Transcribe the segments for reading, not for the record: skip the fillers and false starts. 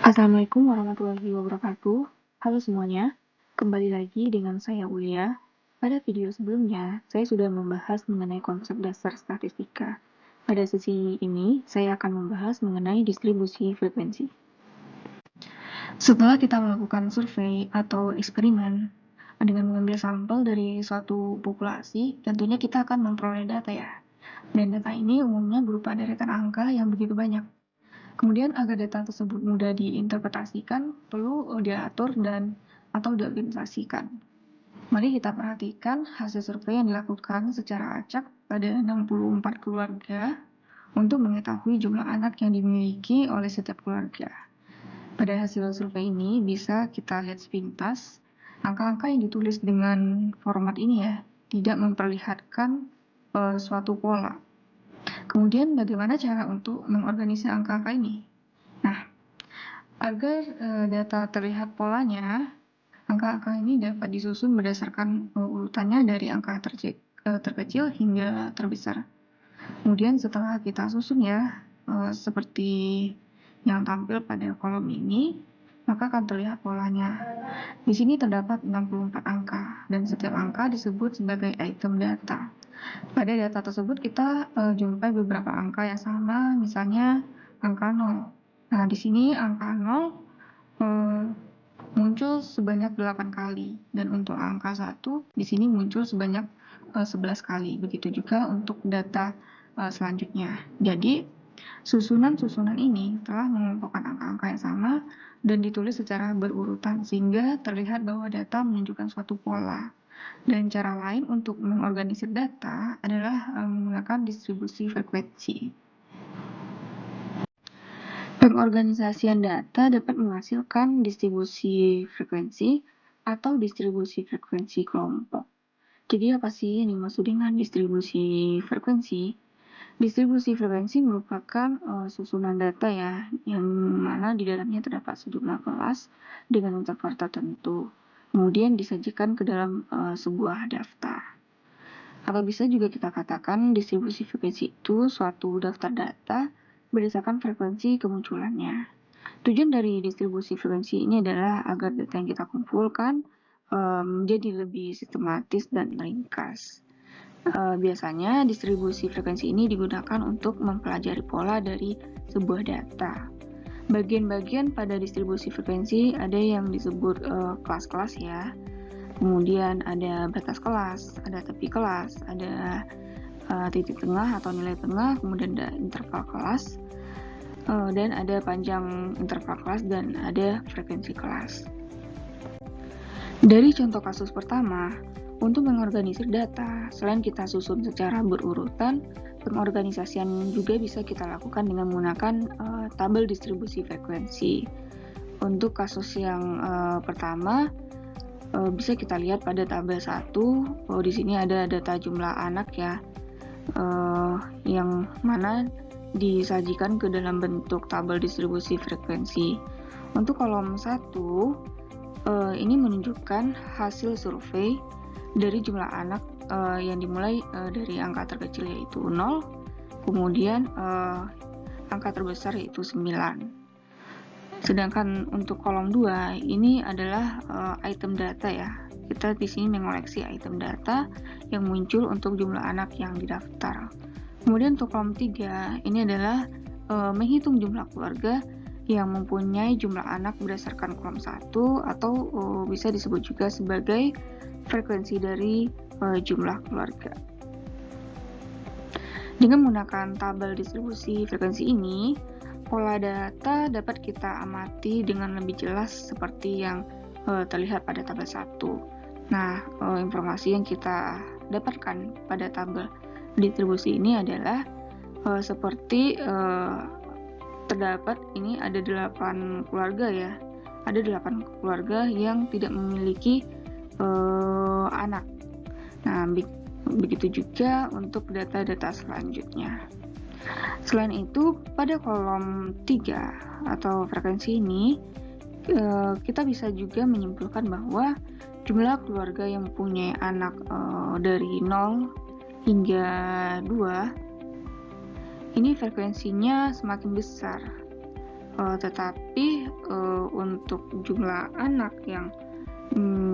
Assalamualaikum warahmatullahi wabarakatuh. Halo semuanya, kembali lagi dengan saya Ulia. Pada video sebelumnya, saya sudah membahas mengenai konsep dasar statistika. Pada sesi ini, saya akan membahas mengenai distribusi frekuensi. Setelah kita melakukan survei atau eksperimen dengan mengambil sampel dari suatu populasi, tentunya kita akan memperoleh data ya. Dan data ini umumnya berupa deretan angka yang begitu banyak. Kemudian agar data tersebut mudah diinterpretasikan, perlu diatur dan atau diorganisasikan. Mari kita perhatikan hasil survei yang dilakukan secara acak pada 64 keluarga untuk mengetahui jumlah anak yang dimiliki oleh setiap keluarga. Pada hasil survei ini bisa kita lihat sepintas, angka-angka yang ditulis dengan format ini ya, tidak memperlihatkan suatu pola. Kemudian bagaimana cara untuk mengorganisir angka-angka ini? Nah, agar data terlihat polanya, angka-angka ini dapat disusun berdasarkan urutannya dari angka terkecil hingga terbesar. Kemudian setelah kita susun ya, seperti yang tampil pada kolom ini, maka akan terlihat polanya. Di sini terdapat 64 angka, dan setiap angka disebut sebagai item data. Pada data tersebut kita jumpai beberapa angka yang sama, misalnya angka 0. Nah, di sini angka 0 muncul sebanyak 8 kali, dan untuk angka 1 di sini muncul sebanyak 11 kali. Begitu juga untuk data selanjutnya. Jadi, susunan-susunan ini telah mengumpulkan angka-angka yang sama dan ditulis secara berurutan sehingga terlihat bahwa data menunjukkan suatu pola. Dan cara lain untuk mengorganisir data adalah menggunakan distribusi frekuensi. Pengorganisasian data dapat menghasilkan distribusi frekuensi atau distribusi frekuensi kelompok. Jadi apa sih yang dimaksud dengan distribusi frekuensi? Distribusi frekuensi merupakan susunan data ya, yang mana di dalamnya terdapat sejumlah kelas dengan interval tertentu. Kemudian disajikan ke dalam sebuah daftar. Atau bisa juga kita katakan distribusi frekuensi itu suatu daftar data berdasarkan frekuensi kemunculannya. Tujuan dari distribusi frekuensi ini adalah agar data yang kita kumpulkan menjadi lebih sistematis dan ringkas. Biasanya distribusi frekuensi ini digunakan untuk mempelajari pola dari sebuah data. Bagian-bagian pada distribusi frekuensi ada yang disebut kelas-kelas ya. Kemudian ada batas kelas, ada tepi kelas, ada titik tengah atau nilai tengah, kemudian ada interval kelas, dan ada panjang interval kelas, dan ada frekuensi kelas. Dari contoh kasus pertama, untuk mengorganisir data, selain kita susun secara berurutan, pengorganisasian juga bisa kita lakukan dengan menggunakan tabel distribusi frekuensi. Untuk kasus yang pertama, bisa kita lihat pada tabel 1, di sini ada data jumlah anak ya, yang mana disajikan ke dalam bentuk tabel distribusi frekuensi. Untuk kolom 1, ini menunjukkan hasil survei dari jumlah anak yang dimulai dari angka terkecil yaitu 0, kemudian angka terbesar yaitu 9. Sedangkan untuk kolom 2 ini adalah item data ya. Kita di sini mengoleksi item data yang muncul untuk jumlah anak yang didaftar. Kemudian untuk kolom 3 ini adalah menghitung jumlah keluarga yang mempunyai jumlah anak berdasarkan kolom 1 atau bisa disebut juga sebagai frekuensi dari jumlah keluarga. Dengan menggunakan tabel distribusi frekuensi ini, pola data dapat kita amati dengan lebih jelas seperti yang terlihat pada tabel 1. Nah, informasi yang kita dapatkan pada tabel distribusi ini adalah seperti terdapat ini ada 8 keluarga ya. Ada 8 keluarga yang tidak memiliki anak. Nah, begitu juga untuk data-data selanjutnya. Selain itu, pada kolom 3 atau frekuensi ini, kita bisa juga menyimpulkan bahwa jumlah keluarga yang mempunyai anak dari 0 hingga 2, ini frekuensinya semakin besar. Tetapi untuk jumlah anak yang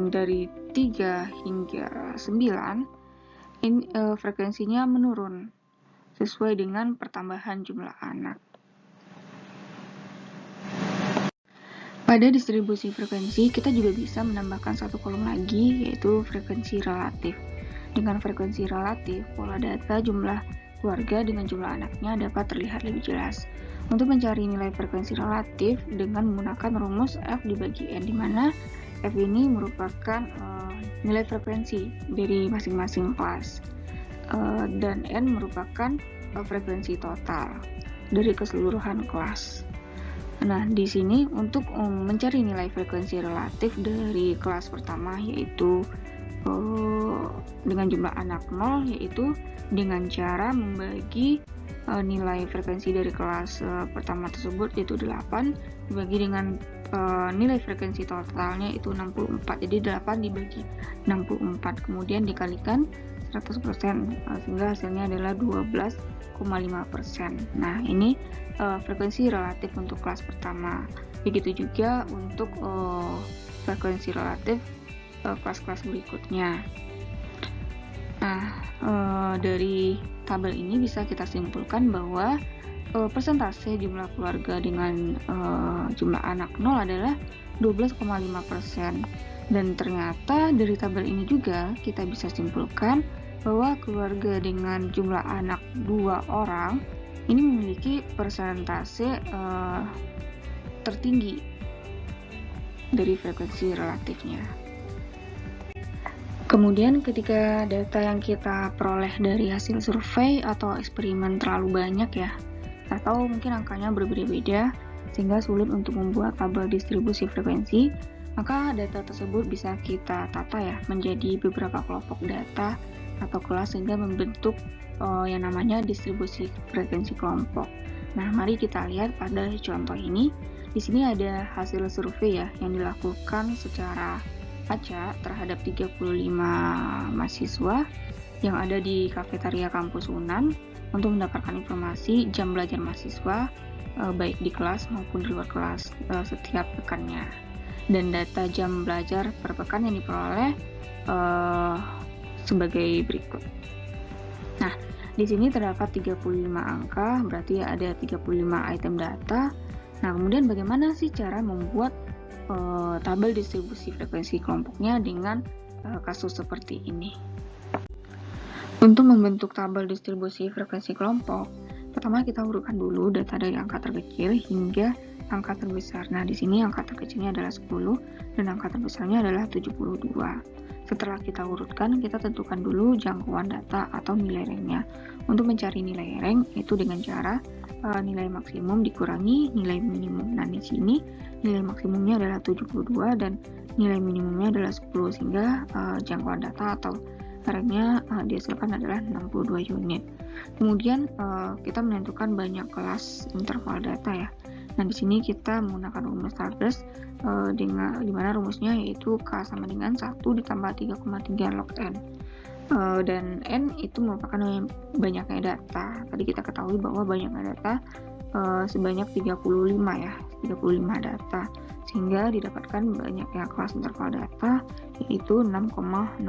dari 3 hingga 9 ini frekuensinya menurun sesuai dengan pertambahan jumlah anak. Pada distribusi frekuensi, kita juga bisa menambahkan satu kolom lagi, yaitu frekuensi relatif. Dengan frekuensi relatif, pola data jumlah keluarga dengan jumlah anaknya dapat terlihat lebih jelas. Untuk mencari nilai frekuensi relatif dengan menggunakan rumus F dibagi N, di mana F ini merupakan nilai frekuensi dari masing-masing kelas, dan N merupakan frekuensi total dari keseluruhan kelas. Nah, di sini untuk mencari nilai frekuensi relatif dari kelas pertama, yaitu dengan jumlah anak 0, yaitu dengan cara membagi nilai frekuensi dari kelas pertama tersebut, yaitu 8, dibagi dengan nilai frekuensi totalnya itu 64. Jadi 8 dibagi 64, kemudian dikalikan 100%, sehingga hasilnya adalah 12,5%. Nah, ini frekuensi relatif untuk kelas pertama. Begitu juga untuk frekuensi relatif kelas-kelas berikutnya. Nah, dari tabel ini bisa kita simpulkan bahwa persentase jumlah keluarga dengan jumlah anak 0 adalah 12,5%. Dan ternyata dari tabel ini juga kita bisa simpulkan bahwa keluarga dengan jumlah anak 2 orang ini memiliki persentase tertinggi dari frekuensi relatifnya. Kemudian ketika data yang kita peroleh dari hasil survei atau eksperimen terlalu banyak ya, atau mungkin angkanya berbeda-beda sehingga sulit untuk membuat tabel distribusi frekuensi, maka data tersebut bisa kita tata ya menjadi beberapa kelompok data atau kelas sehingga membentuk yang namanya distribusi frekuensi kelompok. Nah, mari kita lihat pada contoh ini. Di sini ada hasil survei ya yang dilakukan secara acak terhadap 35 mahasiswa yang ada di kafetaria kampus UNAN untuk mendapatkan informasi jam belajar mahasiswa baik di kelas maupun di luar kelas setiap pekannya. Dan data jam belajar per pekan yang diperoleh sebagai berikut. Nah, di sini terdapat 35 angka, berarti ada 35 item data. Nah, kemudian bagaimana sih cara membuat tabel distribusi frekuensi kelompoknya dengan kasus seperti ini? Untuk membentuk tabel distribusi frekuensi kelompok, pertama kita urutkan dulu data dari angka terkecil hingga angka terbesar. Nah, di sini angka terkecilnya adalah 10 dan angka terbesarnya adalah 72. Setelah kita urutkan, kita tentukan dulu jangkauan data atau nilai ranknya. Untuk mencari nilai rank itu dengan cara nilai maksimum dikurangi nilai minimum. Nah, di sini nilai maksimumnya adalah 72 dan nilai minimumnya adalah 10, sehingga jangkauan data atau ranknya dihasilkan adalah 62 unit. Kemudian kita menentukan banyak kelas interval data ya. Nah, di sini kita menggunakan rumus Stardust di mana rumusnya yaitu K sama dengan 1 ditambah 3,3 log N. Dan N itu merupakan banyaknya data. Tadi kita ketahui bahwa banyaknya data sebanyak 35 ya, 35 data, sehingga didapatkan banyaknya kelas interval data yaitu 6,09.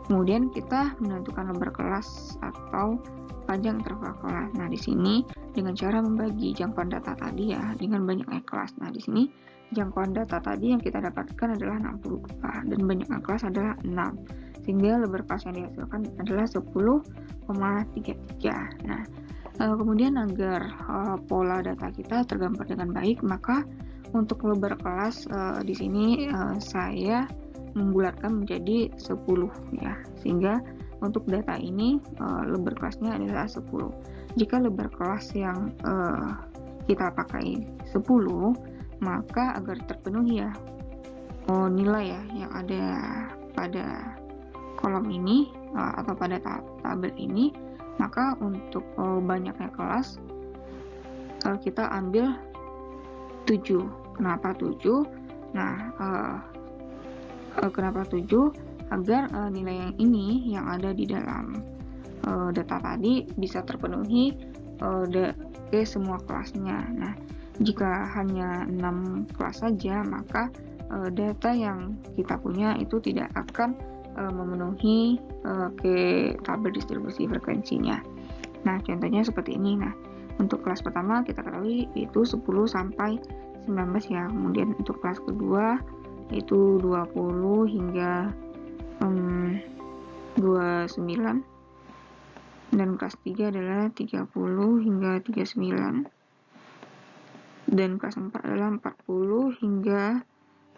Kemudian kita menentukan lembar kelas atau panjang interval kelas. Nah, di sini dengan cara membagi jangkauan data tadi ya dengan banyaknya kelas. Nah, di sini jangkauan data tadi yang kita dapatkan adalah 62 dan banyaknya kelas adalah 6. Sehingga lembar kelas yang dihasilkan adalah 10,33. Nah, kemudian agar pola data kita tergambar dengan baik, maka untuk lembar kelas di sini saya membulatkan menjadi 10 ya. Sehingga untuk data ini lembar kelasnya adalah 10. Jika lembar kelas yang kita pakai 10, maka agar terpenuhi ya nilai ya yang ada pada kolom ini atau pada tabel ini, maka untuk banyaknya kelas kita ambil 7. Kenapa 7? Nah, kenapa 7? Agar nilai yang ini yang ada di dalam data tadi bisa terpenuhi ke semua kelasnya. Nah, Jika hanya 6 kelas saja, maka data yang kita punya itu tidak akan memenuhi ke tabel distribusi frekuensinya. Nah, contohnya seperti ini. Nah, untuk kelas pertama kita ketahui itu 10 sampai 19 ya. Kemudian untuk kelas kedua itu 20 hingga 29. Dan kelas 3 adalah 30 hingga 39. Dan kelas 4 adalah 40 hingga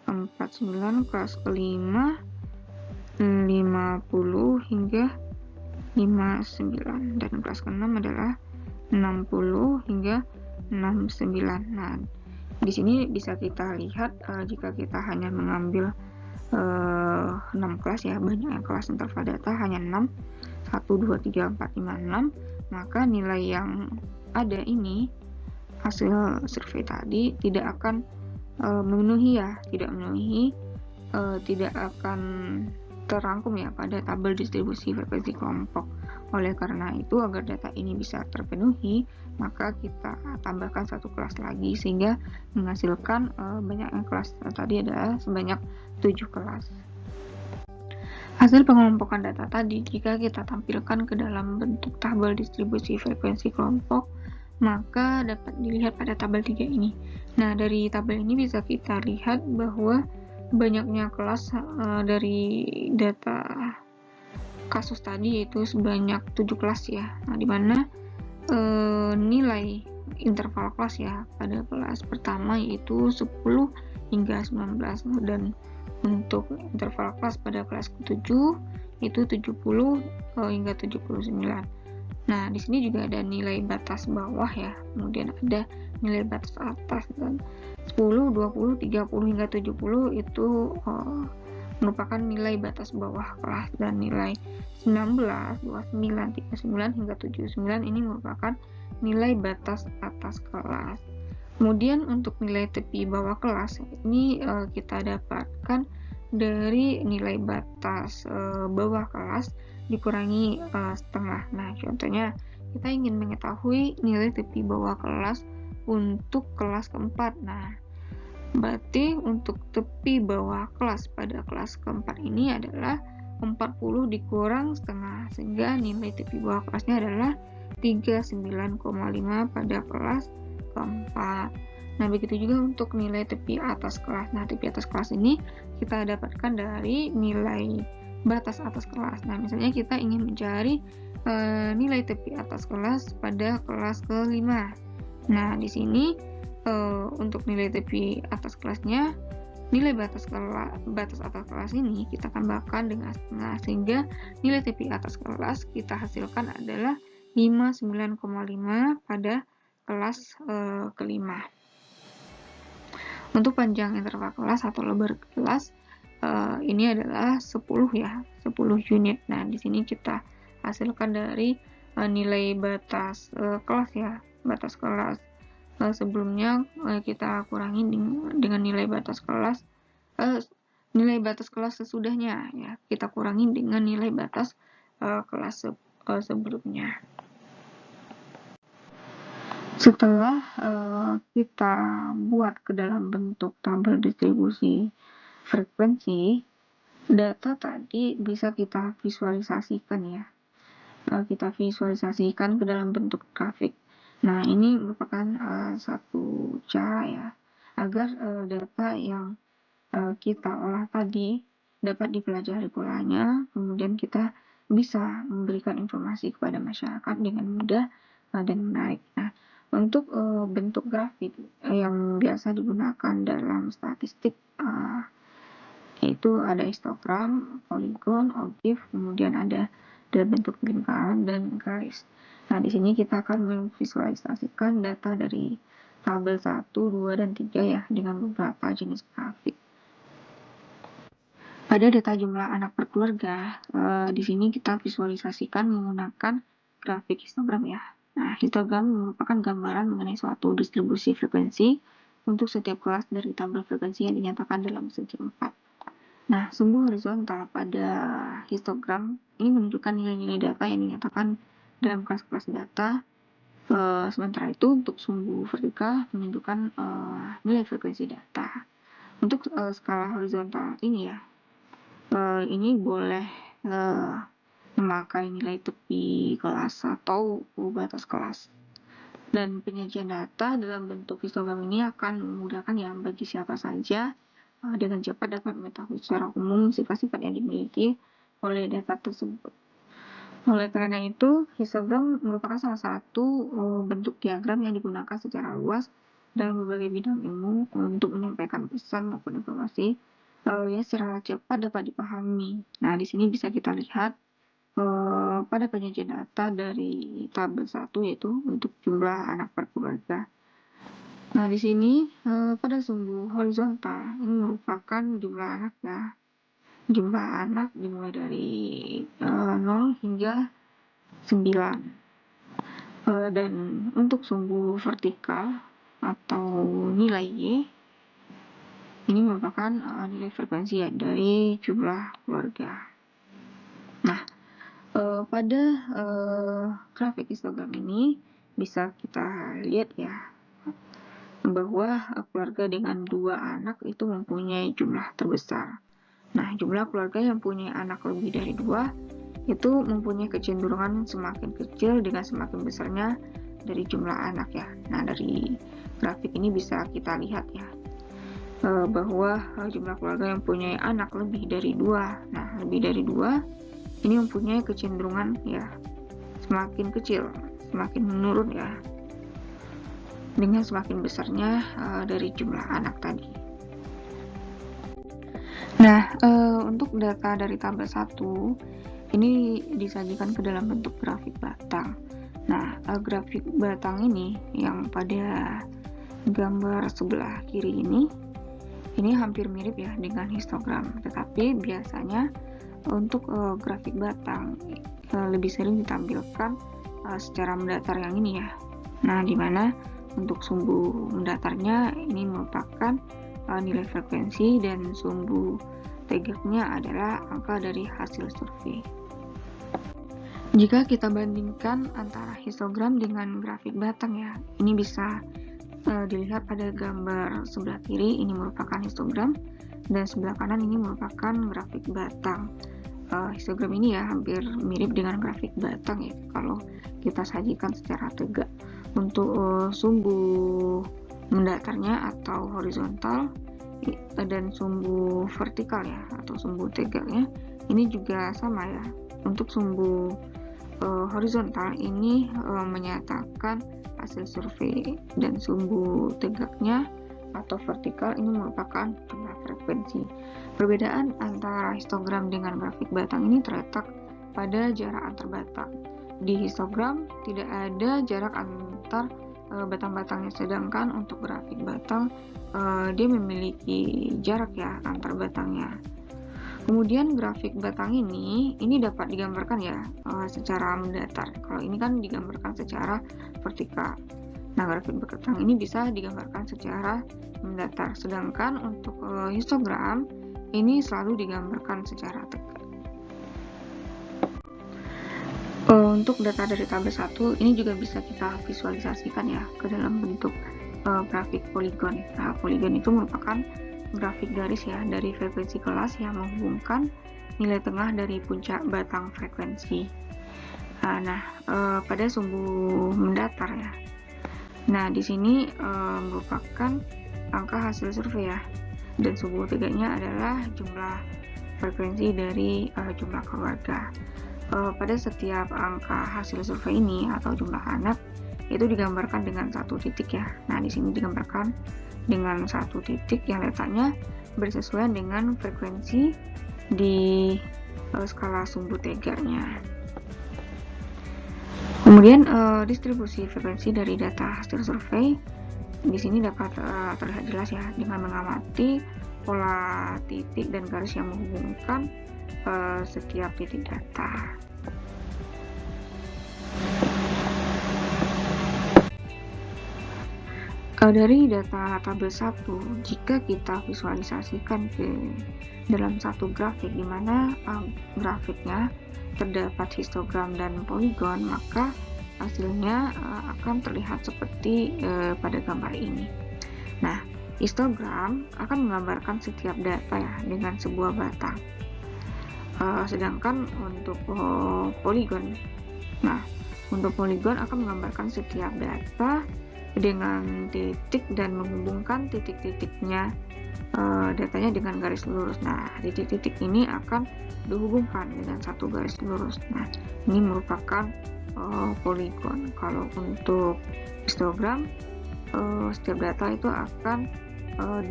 49. Kelas kelima 50 hingga 59. Dan kelas ke-6 adalah 60 hingga 69. Nah, di sini bisa kita lihat jika kita hanya mengambil 6 kelas ya, banyak kelas interval data hanya 6, 1, 2, 3, 4, 5, 6, maka nilai yang ada ini hasil survei tadi tidak akan memenuhi ya, tidak akan terangkum ya pada tabel distribusi frekuensi kelompok. Oleh karena itu, agar data ini bisa terpenuhi, maka kita tambahkan satu kelas lagi sehingga menghasilkan banyaknya kelas. Tadi adalah sebanyak 7 kelas. Hasil pengelompokan data tadi jika kita tampilkan ke dalam bentuk tabel distribusi frekuensi kelompok, maka dapat dilihat pada tabel 3 ini. Nah, dari tabel ini bisa kita lihat bahwa banyaknya kelas dari data kasus tadi yaitu sebanyak 7 kelas ya. Nah, di mana nilai interval kelas ya pada kelas pertama yaitu 10 hingga 19, dan untuk interval kelas pada kelas ke-7 itu 70 hingga 79. Nah, di sini juga ada nilai batas bawah ya, kemudian ada nilai batas atas, dan 10, 20, 30 hingga 70 itu merupakan nilai batas bawah kelas, dan nilai 19, 29, 39 hingga 79 ini merupakan nilai batas atas kelas. Kemudian untuk nilai tepi bawah kelas ini kita dapatkan dari nilai batas bawah kelas dikurangi setengah. Nah, contohnya kita ingin mengetahui nilai tepi bawah kelas untuk kelas keempat. Nah, berarti untuk tepi bawah kelas pada kelas keempat ini adalah 40 dikurang setengah, sehingga nilai tepi bawah kelasnya adalah 39,5 pada kelas keempat. Nah, begitu juga untuk nilai tepi atas kelas. Nah, tepi atas kelas ini kita dapatkan dari nilai batas atas kelas. Nah, misalnya kita ingin mencari nilai tepi atas kelas pada kelas kelima. Nah, di sini untuk nilai tepi atas kelasnya, nilai batas atas kelas ini kita tambahkan dengan setengah, sehingga nilai tepi atas kelas kita hasilkan adalah 59,5 pada kelas kelima. Untuk panjang interval kelas atau lebar kelas ini adalah 10 ya, 10 unit. Nah, di sini kita hasilkan dari nilai batas kelas ya, batas kelas sebelumnya kita kurangi dengan nilai batas kelas sesudahnya ya, kita kurangi dengan nilai batas kelas sebelumnya. Setelah kita buat ke dalam bentuk tabel distribusi frekuensi, data tadi bisa kita visualisasikan ya. Kita visualisasikan ke dalam bentuk grafik. Nah, ini merupakan satu cara ya agar data yang kita olah tadi dapat dipelajari polanya, kemudian kita bisa memberikan informasi kepada masyarakat dengan mudah dan menarik. Nah, untuk bentuk grafik yang biasa digunakan dalam statistik yaitu ada histogram, polygon, objek, kemudian ada dalam bentuk lingkaran dan garis. Nah, di sini kita akan memvisualisasikan data dari tabel 1, 2, dan 3 ya dengan beberapa jenis grafik. Pada data jumlah anak per keluarga, di sini kita visualisasikan menggunakan grafik histogram ya. Nah, histogram merupakan gambaran mengenai suatu distribusi frekuensi untuk setiap kelas dari tabel frekuensi yang dinyatakan dalam segi 4. Nah, sumbu horizontal pada histogram ini menunjukkan nilai-nilai data yang dinyatakan dalam kelas-kelas data Sementara itu untuk sumbu vertikal menunjukkan nilai frekuensi data. Untuk skala horizontal ini ya, ini boleh memakai nilai tepi kelas atau batas kelas. Dan penyajian data dalam bentuk histogram ini akan memudahkan ya bagi siapa saja dengan cepat dapat mengetahui secara umum sifat-sifat yang dimiliki oleh data tersebut. Oleh karena itu, histogram merupakan salah satu bentuk diagram yang digunakan secara luas dalam berbagai bidang ilmu untuk menyampaikan pesan maupun informasi yang secara cepat dapat dipahami. Nah, di sini bisa kita lihat pada penyajian data dari tabel 1 yaitu untuk jumlah anak per keluarga. Nah, di sini pada sumbu horizontal ini merupakan jumlah anak ya. Jumlah anak dimulai dari 0 hingga 9. Dan untuk sumbu vertikal atau nilai Y ini merupakan nilai frekuensi ya dari jumlah keluarga. Nah, pada grafik histogram ini bisa kita lihat ya bahwa keluarga dengan 2 anak itu mempunyai jumlah terbesar. Nah, jumlah keluarga yang punya anak lebih dari 2 itu mempunyai kecenderungan semakin kecil dengan semakin besarnya dari jumlah anak ya. Nah, dari grafik ini bisa kita lihat ya bahwa jumlah keluarga yang punya anak lebih dari 2. Nah, lebih dari 2 ini mempunyai kecenderungan ya semakin kecil, semakin menurun ya dengan semakin besarnya dari jumlah anak tadi. Nah, untuk data dari tabel 1 ini disajikan ke dalam bentuk grafik batang. Nah, grafik batang ini yang pada gambar sebelah kiri ini hampir mirip ya dengan histogram, tetapi biasanya untuk grafik batang lebih sering ditampilkan secara mendatar yang ini ya. Nah, di mana untuk sumbu mendatarnya ini merupakan nilai frekuensi dan sumbu tegaknya adalah angka dari hasil survei. Jika kita bandingkan antara histogram dengan grafik batang ya, ini bisa dilihat pada gambar sebelah kiri ini merupakan histogram dan sebelah kanan ini merupakan grafik batang. Histogram ini ya hampir mirip dengan grafik batang ya kalau kita sajikan secara tegak. Untuk sumbu mendatarnya atau horizontal dan sumbu vertikal ya atau sumbu tegaknya ini juga sama ya. Untuk sumbu horizontal ini menyatakan hasil survei dan sumbu tegaknya atau vertikal ini merupakan jumlah frekuensi. Perbedaan antara histogram dengan grafik batang ini terletak pada jarak antar batang. Di histogram tidak ada jarak antar batang-batangnya, sedangkan untuk grafik batang dia memiliki jarak ya antar batangnya. Kemudian grafik batang ini dapat digambarkan ya secara mendatar. Kalau ini kan digambarkan secara vertikal. Nah, grafik batang ini bisa digambarkan secara mendatar, sedangkan untuk histogram ini selalu digambarkan secara tegak. Untuk data dari tabel 1 ini juga bisa kita visualisasikan ya ke dalam bentuk grafik poligon. Nah, poligon itu merupakan grafik garis ya dari frekuensi kelas yang menghubungkan nilai tengah dari puncak batang frekuensi. Pada sumbu mendatar ya. Nah, di sini merupakan angka hasil survei ya, dan sumbu tegaknya adalah jumlah frekuensi dari jumlah keluarga. Pada setiap angka hasil survei ini atau jumlah anak itu digambarkan dengan satu titik ya. Nah, di sini digambarkan dengan satu titik yang letaknya bersesuaian dengan frekuensi di skala sumbu tegaknya. Kemudian distribusi frekuensi dari data hasil survei di sini dapat terlihat jelas ya dengan mengamati pola titik dan garis yang menghubungkan setiap titik data. Dari data tabel 1, jika kita visualisasikan ke dalam satu grafik di mana grafiknya terdapat histogram dan poligon, maka hasilnya akan terlihat seperti pada gambar ini. Nah, histogram akan menggambarkan setiap data ya dengan sebuah batang. Sedangkan untuk poligon, nah untuk poligon akan menggambarkan setiap data dengan titik dan menghubungkan titik-titiknya datanya dengan garis lurus. Nah, titik-titik ini akan dihubungkan dengan satu garis lurus. Nah, ini merupakan poligon. Kalau untuk histogram, setiap data itu akan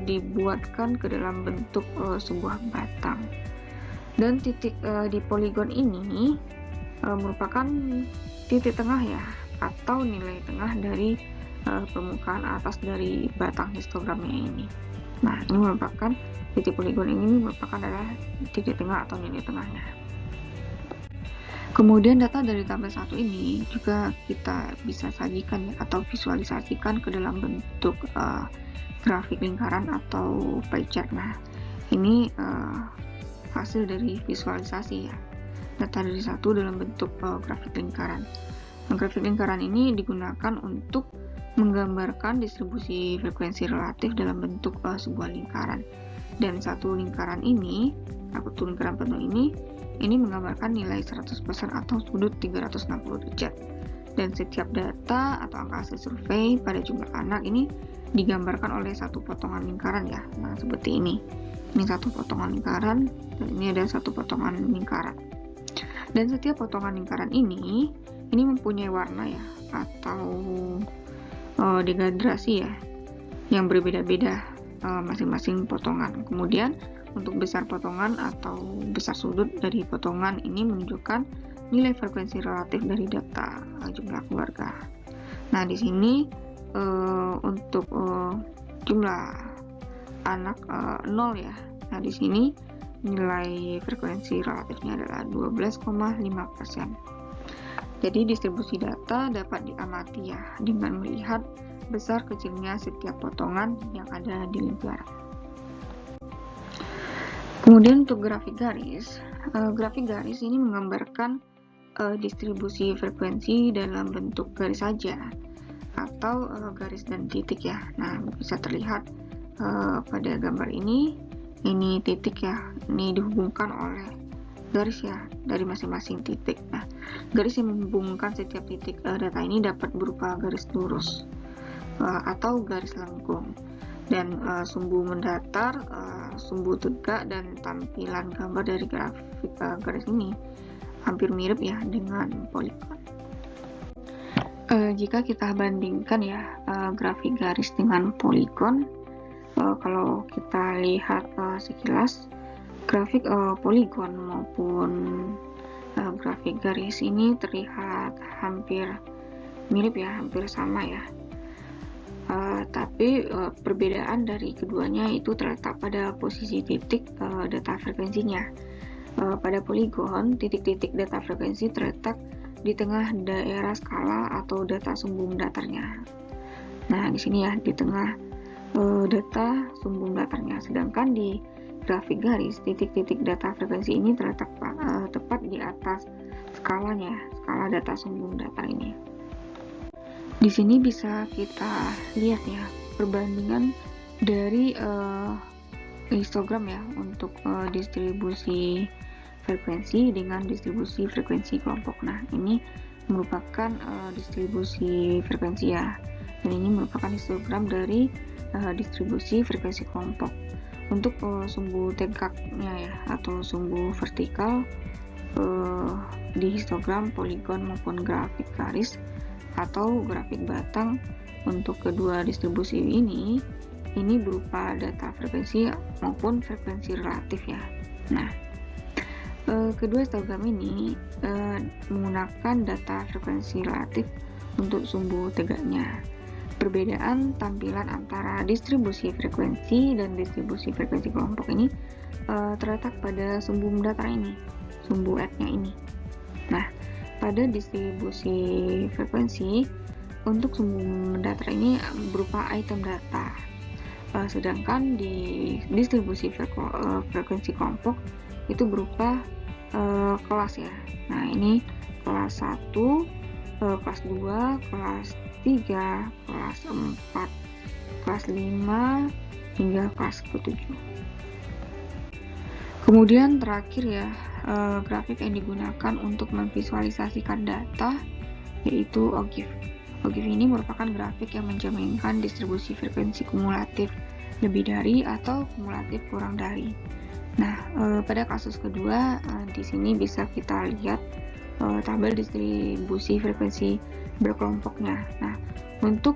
dibuatkan ke dalam bentuk sebuah batang. Dan titik di poligon ini merupakan titik tengah ya, atau nilai tengah dari permukaan atas dari batang histogramnya ini. Nah, ini merupakan titik poligon ini merupakan adalah titik tengah atau nilai tengahnya. Kemudian data dari tabel 1 ini juga kita bisa sajikan atau visualisasikan ke dalam bentuk grafik lingkaran atau pie chart. Nah, ini hasil dari visualisasi ya, data dari 1 dalam bentuk grafik lingkaran. Nah, grafik lingkaran ini digunakan untuk menggambarkan distribusi frekuensi relatif dalam bentuk sebuah lingkaran. Dan satu lingkaran ini, atau lingkaran penuh ini menggambarkan nilai 100% atau sudut 360 derajat. Dan setiap data atau angka hasil survei pada jumlah anak ini digambarkan oleh satu potongan lingkaran ya. Nah, seperti ini. Ini satu potongan lingkaran, dan ini ada satu potongan lingkaran. Dan setiap potongan lingkaran ini mempunyai warna ya, atau degradrasi ya, yang berbeda-beda masing-masing potongan. Kemudian untuk besar potongan atau besar sudut dari potongan ini menunjukkan nilai frekuensi relatif dari data jumlah keluarga. Nah, di sini untuk jumlah anak 0 ya. Nah, di sini nilai frekuensi relatifnya adalah 12,5%. Jadi distribusi data dapat diamati ya dengan melihat besar kecilnya setiap potongan yang ada di lingkaran. Kemudian untuk grafik garis ini menggambarkan distribusi frekuensi dalam bentuk garis saja atau garis dan titik ya. Nah, bisa terlihat pada gambar ini titik ya, ini dihubungkan oleh garis ya dari masing-masing titik. Nah, garis yang menghubungkan setiap titik data ini dapat berupa garis lurus atau garis lengkung, dan sumbu mendatar, sumbu tegak, dan tampilan gambar dari grafik garis ini hampir mirip ya dengan poligon. Jika kita bandingkan ya grafik garis dengan poligon, kalau kita lihat sekilas grafik poligon maupun grafik garis ini terlihat hampir mirip ya, hampir sama ya. Tapi perbedaan dari keduanya itu terletak pada posisi titik data frekuensinya. Pada poligon, titik-titik data frekuensi terletak di tengah daerah skala atau data sumbu mendatarnya. Nah, di sini ya, di tengah data sumbu mendatarnya. Sedangkan di grafik garis, titik-titik data frekuensi ini terletak tepat di atas skalanya, skala data sumbu mendatar ini. Di sini bisa kita lihat ya perbandingan dari histogram ya untuk distribusi frekuensi dengan distribusi frekuensi kelompok. Nah, ini merupakan distribusi frekuensi ya, dan ini merupakan histogram dari distribusi frekuensi kelompok. Untuk sumbu tegaknya ya atau sumbu vertikal di histogram poligon maupun grafik garis atau grafik batang, untuk kedua distribusi ini berupa data frekuensi maupun frekuensi relatif ya. Nah, kedua histogram ini menggunakan data frekuensi relatif untuk sumbu tegaknya. Perbedaan tampilan antara distribusi frekuensi dan distribusi frekuensi kelompok ini terletak pada sumbu mendatar ini, sumbu X-nya ini. Nah, pada distribusi frekuensi, untuk sumbu mendatar ini berupa item data, sedangkan di distribusi frekuensi kelompok itu berupa kelas ya. Nah, ini kelas 1, kelas 2, kelas 3, kelas 4, kelas 5, hingga kelas ke-7. Kemudian terakhir ya, grafik yang digunakan untuk memvisualisasikan data yaitu OGIF. OGIF ini merupakan grafik yang mencerminkan distribusi frekuensi kumulatif lebih dari atau kumulatif kurang dari. Nah, pada kasus kedua, di sini bisa kita lihat tabel distribusi frekuensi berkelompoknya. Nah, untuk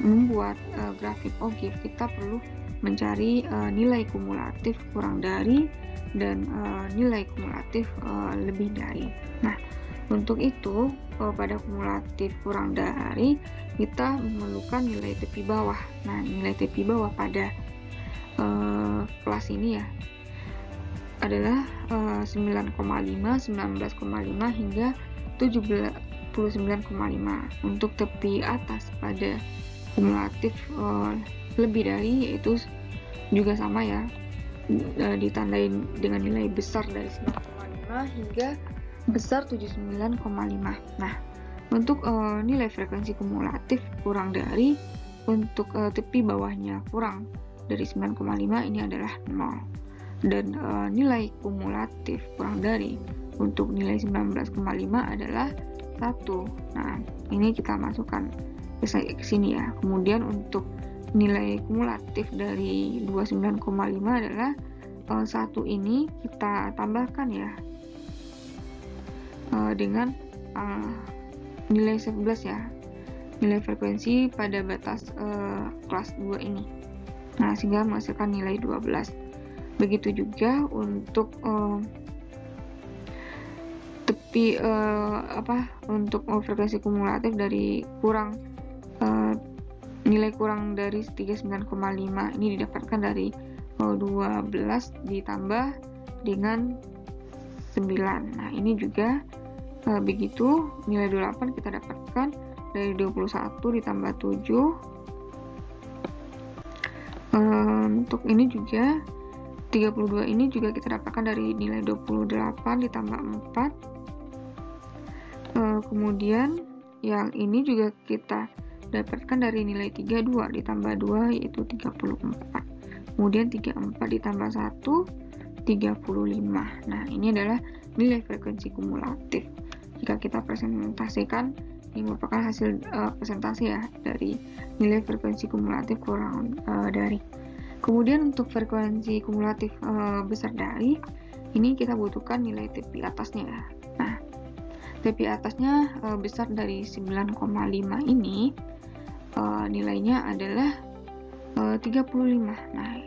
membuat grafik OGIF, kita perlu mencari nilai kumulatif kurang dari dan nilai kumulatif lebih dari. Nah, untuk itu pada kumulatif kurang dari kita memerlukan nilai tepi bawah. Nah, nilai tepi bawah pada kelas ini ya adalah 9,5, 19,5 hingga 79,5. Untuk tepi atas pada kumulatif lebih dari yaitu juga sama ya, ditandai dengan nilai besar dari 9,5 hingga besar 79,5. Nah, untuk nilai frekuensi kumulatif kurang dari, untuk tepi bawahnya kurang dari 9,5 ini adalah 0. Dan nilai kumulatif kurang dari untuk nilai 19,5 adalah 1. Nah, ini kita masukkan ke sini ya. Kemudian untuk nilai kumulatif dari 29,5 adalah 1 ini kita tambahkan ya dengan nilai 11 ya, nilai frekuensi pada batas kelas 2 ini. Nah, sehingga menghasilkan nilai 12. Begitu juga untuk tepi untuk frekuensi kumulatif dari nilai kurang dari 39,5 ini didapatkan dari 12 ditambah dengan 9. Nah, ini juga begitu, nilai 28 kita dapatkan dari 21 ditambah 7. Untuk ini juga 32 ini juga kita dapatkan dari nilai 28 ditambah 4. Kemudian yang ini juga kita dapatkan dari nilai 32 ditambah 2 yaitu 34. Kemudian 34 ditambah 1 35. Nah, ini adalah nilai frekuensi kumulatif. Jika kita presentasikan, ini merupakan hasil presentasi ya dari nilai frekuensi kumulatif kurang dari. Kemudian untuk frekuensi kumulatif besar dari, ini kita butuhkan nilai tepi atasnya ya. Nah, tepi atasnya besar dari 9,5 ini nilainya adalah 35. Nah,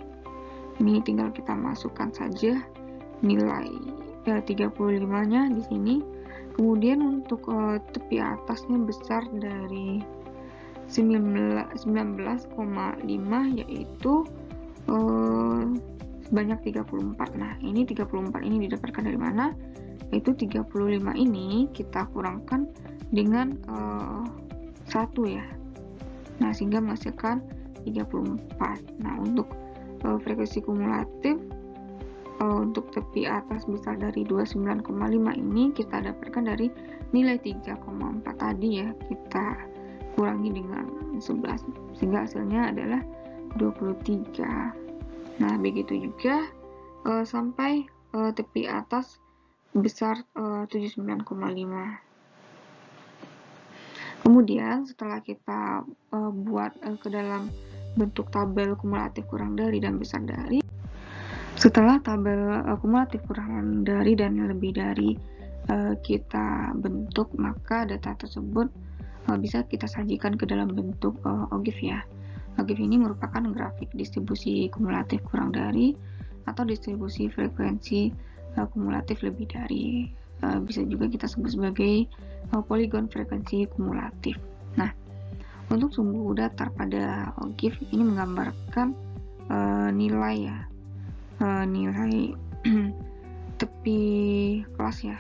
ini tinggal kita masukkan saja nilai 35-nya di sini. Kemudian untuk tepi atasnya besar dari 19,5 yaitu sebanyak 34. Nah, ini 34 ini didapatkan dari mana? Yaitu 35 ini kita kurangkan dengan 1 ya. Nah, sehingga menghasilkan 34. Nah, untuk frekuensi kumulatif untuk tepi atas besar dari 29,5 ini kita dapatkan dari nilai 3,4 tadi ya, kita kurangi dengan 11 sehingga hasilnya adalah 23. Nah, begitu juga sampai tepi atas besar 79,5. Kemudian setelah kita buat ke dalam bentuk tabel kumulatif kurang dari dan besar dari, setelah tabel kumulatif kurang dari dan lebih dari kita bentuk, maka data tersebut bisa kita sajikan ke dalam bentuk OGIF ya. OGIF ini merupakan grafik distribusi kumulatif kurang dari atau distribusi frekuensi kumulatif lebih dari. Bisa juga kita sebut sebagai poligon frekuensi kumulatif. Nah, untuk sumbu datar pada OGIF ini menggambarkan nilai ya, nilai tepi kelas ya.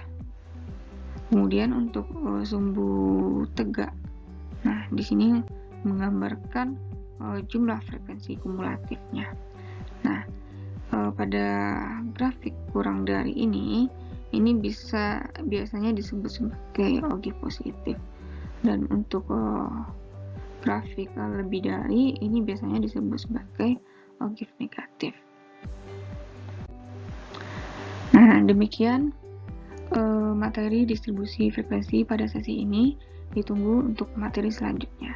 Kemudian untuk sumbu tegak, nah di sini menggambarkan jumlah frekuensi kumulatifnya. Nah, pada grafik kurang dari ini biasanya disebut sebagai OGIF positif. Dan untuk grafik lebih dari ini biasanya disebut sebagai gift negatif. Nah, demikian materi distribusi frekuensi pada sesi ini. Ditunggu untuk materi selanjutnya.